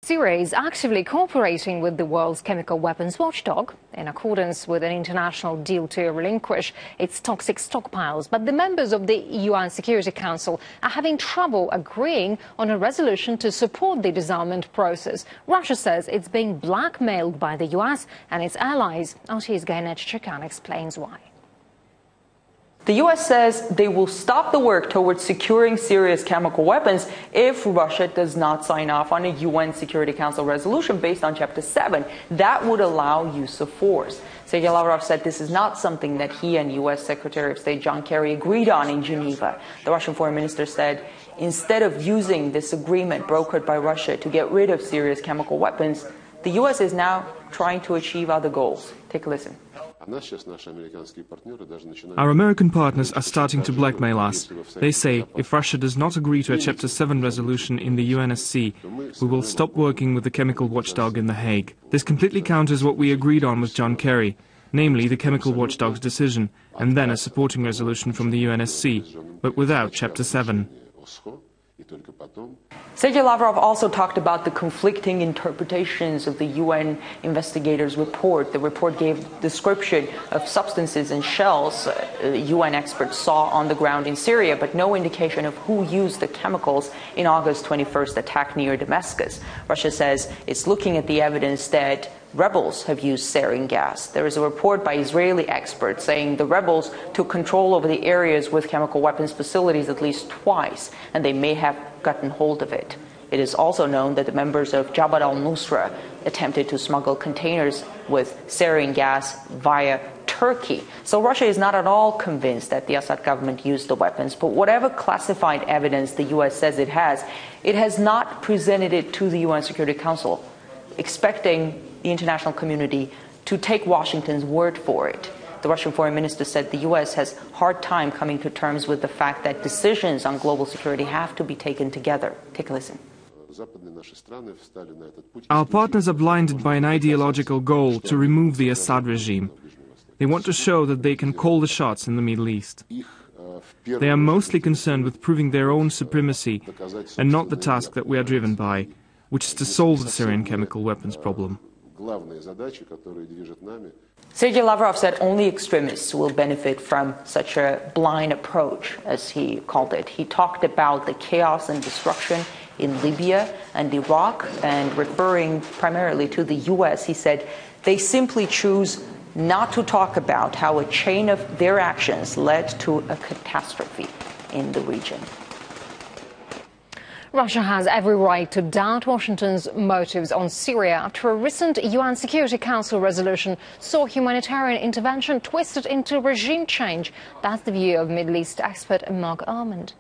Syria is actively cooperating with the world's chemical weapons watchdog in accordance with an international deal to relinquish its toxic stockpiles. But the members of the UN Security Council are having trouble agreeing on a resolution to support the disarmament process. Russia says it's being blackmailed by the US and its allies. RT's Gainet Chikan explains why. The U.S. says they will stop the work towards securing Syria's chemical weapons if Russia does not sign off on a UN Security Council resolution based on Chapter 7. That would allow use of force. Sergei Lavrov said this is not something that he and U.S. Secretary of State John Kerry agreed on in Geneva. The Russian foreign minister said instead of using this agreement brokered by Russia to get rid of Syria's chemical weapons, the U.S. is now trying to achieve other goals. Take a listen. Our American partners are starting to blackmail us. They say if Russia does not agree to a Chapter 7 resolution in the UNSC, we will stop working with the chemical watchdog in The Hague. This completely counters what we agreed on with John Kerry, namely the chemical watchdog's decision, and then a supporting resolution from the UNSC, but without Chapter 7. Sergei Lavrov also talked about the conflicting interpretations of the UN investigators' report. The report gave description of substances and shells UN experts saw on the ground in Syria, but no indication of who used the chemicals in August 21st attack near Damascus. Russia says it's looking at the evidence that rebels have used sarin gas. There is a report by Israeli experts saying the rebels took control over the areas with chemical weapons facilities at least twice, and they may have gotten hold of it. It is also known that the members of Jabhat al-Nusra attempted to smuggle containers with sarin gas via Turkey. So Russia is not at all convinced that the Assad government used the weapons, but whatever classified evidence the U.S. says it has not presented it to the UN Security Council, expecting the international community to take Washington's word for it. The Russian foreign minister said the U.S. has a hard time coming to terms with the fact that decisions on global security have to be taken together. Take a listen. Our partners are blinded by an ideological goal to remove the Assad regime. They want to show that they can call the shots in the Middle East. They are mostly concerned with proving their own supremacy and not the task that we are driven by, which is to solve the Syrian chemical weapons problem. Sergei Lavrov said only extremists will benefit from such a blind approach, as he called it. He talked about the chaos and destruction in Libya and Iraq, and referring primarily to the U.S., he said they simply choose not to talk about how a chain of their actions led to a catastrophe in the region. Russia has every right to doubt Washington's motives on Syria after a recent UN Security Council resolution saw humanitarian intervention twisted into regime change. That's the view of Middle East expert Mark Armand.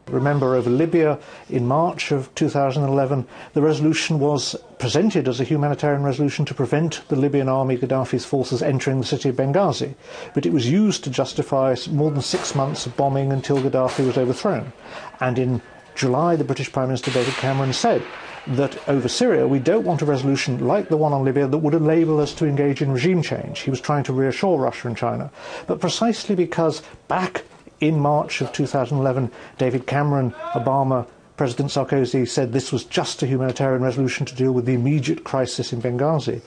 Remember, over Libya in March of 2011, the resolution was presented as a humanitarian resolution to prevent the Libyan army, Gaddafi's forces, entering the city of Benghazi. But it was used to justify more than 6 months of bombing until Gaddafi was overthrown. And in July, the British Prime Minister David Cameron said that over Syria, we don't want a resolution like the one on Libya that would enable us to engage in regime change. He was trying to reassure Russia and China. But precisely because back in March of 2011, David Cameron, Obama, President Sarkozy said this was just a humanitarian resolution to deal with the immediate crisis in Benghazi.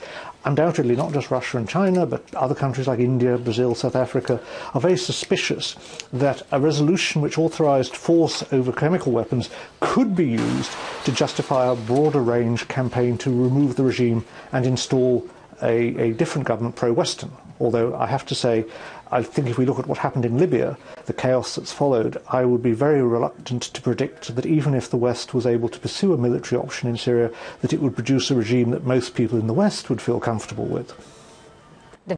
Undoubtedly, not just Russia and China, but other countries like India, Brazil, South Africa are very suspicious that a resolution which authorized force over chemical weapons could be used to justify a broader range campaign to remove the regime and install a different government pro-Western. Although I have to say, I think if we look at what happened in Libya, the chaos that's followed, I would be very reluctant to predict that even if the West was able to pursue a military option in Syria, that it would produce a regime that most people in the West would feel comfortable with.